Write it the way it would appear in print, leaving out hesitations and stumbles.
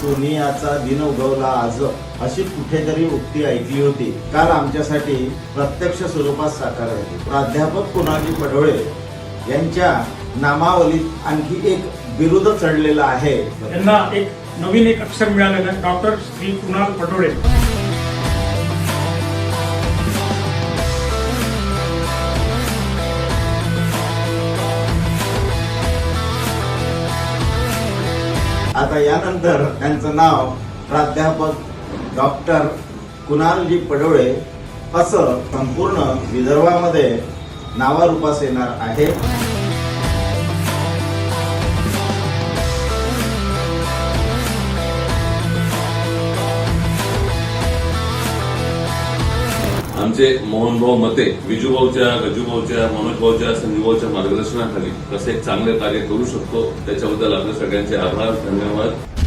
दुनियाचा दिन उगवला आज अशी कुठेतरी उक्ती ऐकली होती. काल आमच्यासाठी प्रत्यक्ष स्वरूपात साकार झाली. प्राध्यापक कुणालजी पडोळे यांच्या नामावलीत आणखी एक बिरुद चढलेलं आहे. यांना नवीन एक अक्षर मिळालेलं आहे, डॉक्टर श्री कुणाल पडोळे. आता यानंतर त्यांचं नाव प्राध्यापक डॉक्टर कुणालजी पडोळे असं संपूर्ण विदर्भामध्ये नावारूपास येणार आहे. आमचे मोहनभाऊ मते विजूभाऊच्या, गजूभाऊच्या, मनोजभाऊच्या, संजूभाऊच्या मार्गदर्शनाखाली कसे एक चांगले कार्य करू शकतो त्याच्याबद्दल आपल्या सगळ्यांचे आभार, धन्यवाद.